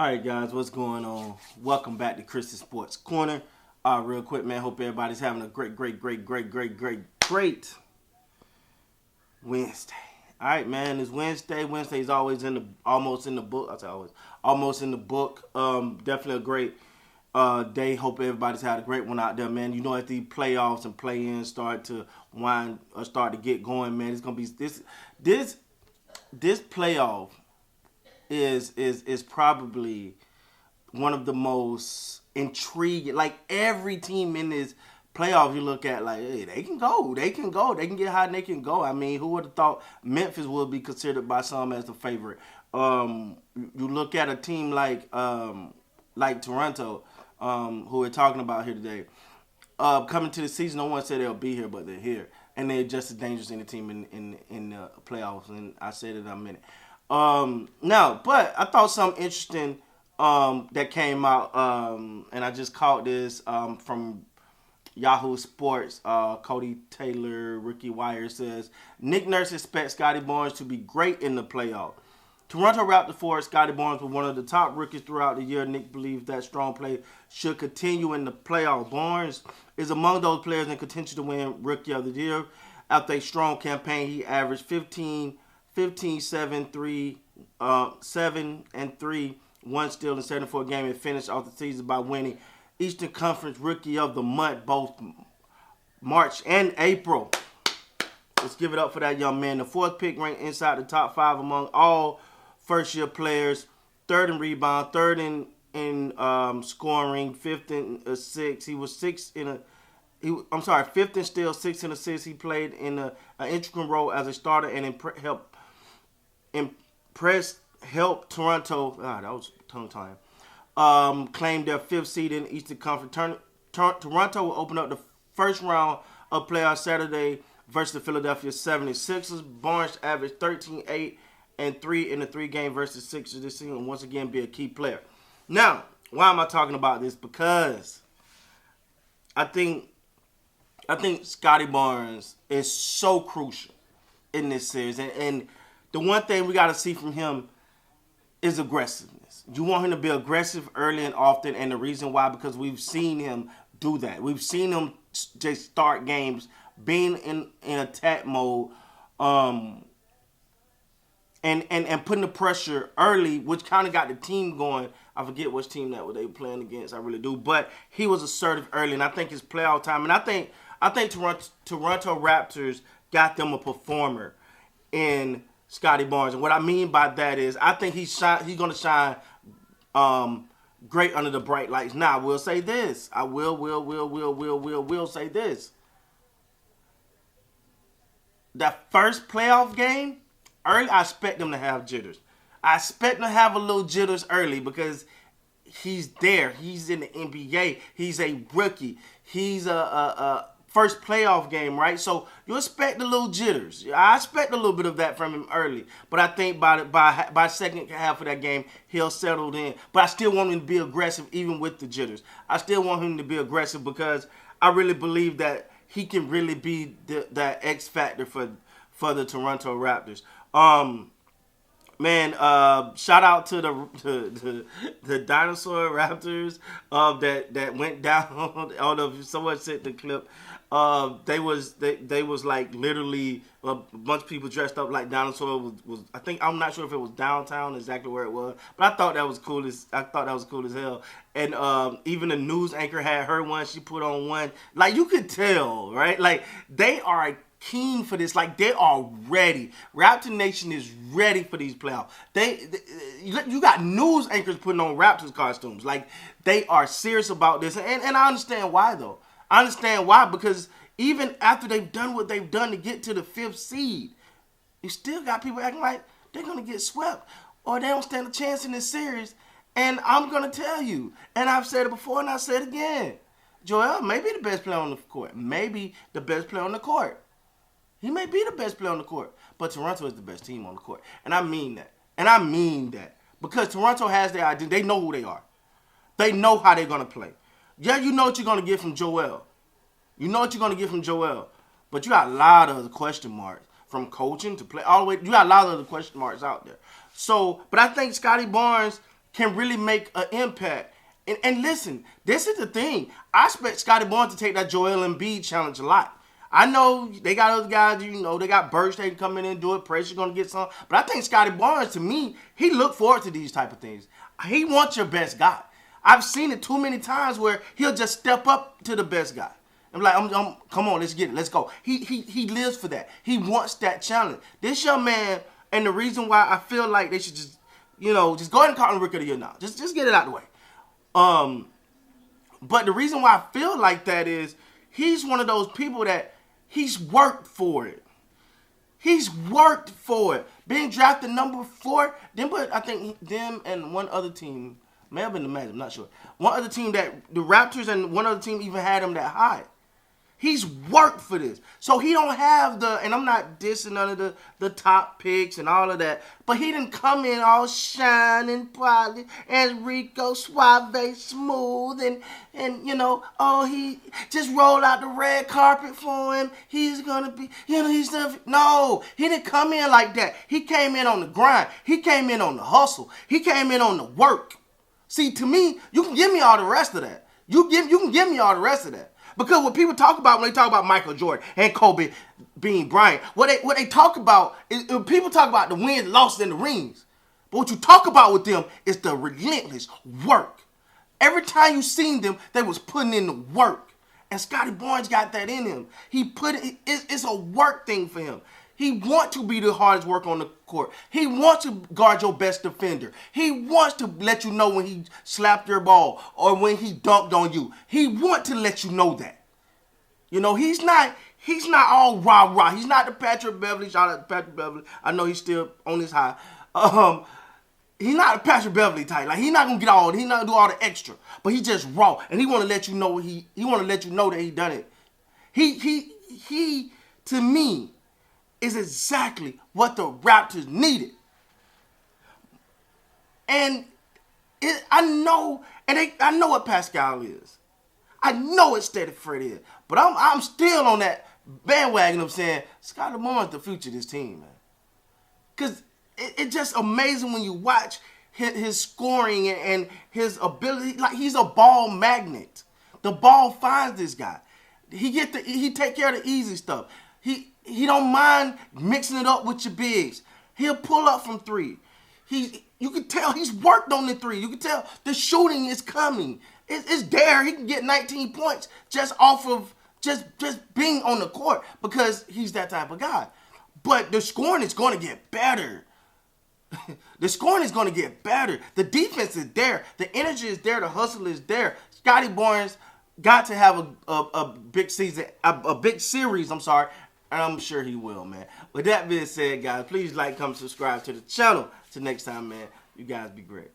All right, guys, what's going on? Welcome back to Chris's Sports Corner. Real quick, man. Hope everybody's having a great Wednesday. All right, man. It's Wednesday. Wednesday's always almost in the book. I say almost in the book. Definitely a great day. Hope everybody's had a great one out there, man. You know, as the playoffs and play-ins start to start to get going, man, it's gonna be this playoff is probably one of the most intriguing. Like every team in this playoff, you look at like, hey, they can go, they can get high, and they can go. I mean, who would have thought Memphis would be considered by some as the favorite? You look at a team like Toronto, who we're talking about here today. Coming to the season, no one said they'll be here, but they're here, and they're just as dangerous in the team in the playoffs. And I said it in a minute. Now, but I thought something interesting that came out, and I just caught this from Yahoo Sports. Cody Taylor, Ricky Wire says Nick Nurse expects Scottie Barnes to be great in the playoff. Toronto Raptors forward Scottie Barnes was one of the top rookies throughout the year. Nick believes that strong play should continue in the playoff. Barnes is among those players in contention to win Rookie of the Year. After a strong campaign, he averaged 15, 7, 3, 7 and 3, 1 steal and 74 game, and finished off the season by winning Eastern Conference Rookie of the Month both March and April. Let's give it up for that young man. The fourth pick ranked inside the top 5 among all first-year players, third in rebound, third in scoring, fifth in assists. He was fifth in steals, sixth in assists. He played in an integral role as a starter and helped Toronto. That was tongue-tying. Claimed their 5th seed in the Eastern Conference. Toronto will open up the first round of playoffs Saturday versus the Philadelphia 76ers. Barnes averaged 13, 8, and 3 in the 3-game versus Sixers this season, and once again be a key player. Now, why am I talking about this? Because I think Scottie Barnes is so crucial in this series, and the one thing we got to see from him is aggressiveness. You want him to be aggressive early and often, and the reason why, because we've seen him do that. We've seen him just start games being in attack mode, and putting the pressure early, which kind of got the team going. I forget which team that they were playing against. I really do, but he was assertive early, and I think his playoff time. And I think Toronto Raptors got them a performer in Scottie Barnes, and what I mean by that is I think he's going to shine great under the bright lights. Now, I will say this. I will say this. That first playoff game, early, I expect them to have jitters. I expect them to have a little jitters early because he's there. He's in the NBA. He's a rookie. He's a first playoff game, right? So you expect a little jitters. I expect a little bit of that from him early. But I think by second half of that game, he'll settle in. But I still want him to be aggressive even with the jitters. I still want him to be aggressive because I really believe that he can really be that X factor for the Toronto Raptors. Shout out to the dinosaur Raptors that went down. Although someone sent the clip, they was like literally a bunch of people dressed up like dinosaur was. I think I'm not sure if it was downtown exactly where it was, but I thought that was cool as hell. And even the news anchor had her one. She put on one. Like you could tell, right? Like they are keen for this. Like they are ready. Raptor Nation is ready for these playoffs. You got news anchors putting on Raptors costumes. Like they are serious about this, and I understand why though. I understand why, because even after they've done what they've done to get to the 5th seed, you still got people acting like they're gonna get swept or they don't stand a chance in this series. And I'm gonna tell you, and I've said it before and I said it again. Joel may be the best player on the court. Maybe the best player on the court. He may be the best player on the court, but Toronto is the best team on the court. And I mean that. Because Toronto has their identity. They know who they are. They know how they're going to play. Yeah, you know what you're going to get from Joel. But you got a lot of other question marks. From coaching to play, all the way. You got a lot of other question marks out there. So, but I think Scottie Barnes can really make an impact. And listen, this is the thing. I expect Scottie Barnes to take that Joel Embiid challenge a lot. I know they got other guys, they got Burks, they can come in and do it. Pressure's going to get some. But I think Scottie Barnes, to me, he look forward to these type of things. He wants your best guy. I've seen it too many times where he'll just step up to the best guy. I'm like, come on, let's get it, let's go. He lives for that. He wants that challenge. This young man, and the reason why I feel like they should just go ahead and call him Rookie of the Year now. Just get it out of the way. But the reason why I feel like that is he's one of those people that he's worked for it. He's worked for it. Being drafted number 4, I think them and one other team, may have been the Magic, I'm not sure. One other team that the Raptors and one other team even had him that high. He's worked for this. So he don't have and I'm not dissing none of the top picks and all of that, but he didn't come in all shining, polished, and Rico Suave, smooth, and he just rolled out the red carpet for him. He's gonna be, no, he didn't come in like that. He came in on the grind. He came in on the hustle. He came in on the work. See, to me, you can give me all the rest of that. You can give me all the rest of that. Because what people talk about when they talk about Michael Jordan and Kobe being Bryant, what they talk about is people talk about the wins, losses, and the rings. But what you talk about with them is the relentless work. Every time you seen them, they was putting in the work. And Scottie Barnes got that in him. It's a work thing for him. He wants to be the hardest worker on the court. He wants to guard your best defender. He wants to let you know when he slapped your ball or when he dunked on you. He wants to let you know that. He's not all rah-rah. He's not the Patrick Beverly. Shout out to Patrick Beverly. I know he's still on his high. He's not a Patrick Beverly type. Like, he's not gonna he's not gonna do all the extra. But he's just raw. And he wanna let you know he wanna let you know that he done it. He to me is exactly what the Raptors needed. And I know what Pascal is. I know what Steady Fred is. But I'm still on that bandwagon of saying Scottie Barnes the future of this team, man. Because it's just amazing when you watch his scoring and his ability. Like, he's a ball magnet. The ball finds this guy. He take care of the easy stuff. He don't mind mixing it up with your bigs. He'll pull up from 3. You can tell he's worked on the 3. You can tell the shooting is coming. It's there. He can get 19 points just off of just being on the court because he's that type of guy. But the scoring is going to get better. The scoring is going to get better. The defense is there. The energy is there. The hustle is there. Scottie Barnes got to have a big season, a big series, and I'm sure he will, man. With that being said, guys, please like, comment, subscribe to the channel. Till next time, man, you guys be great.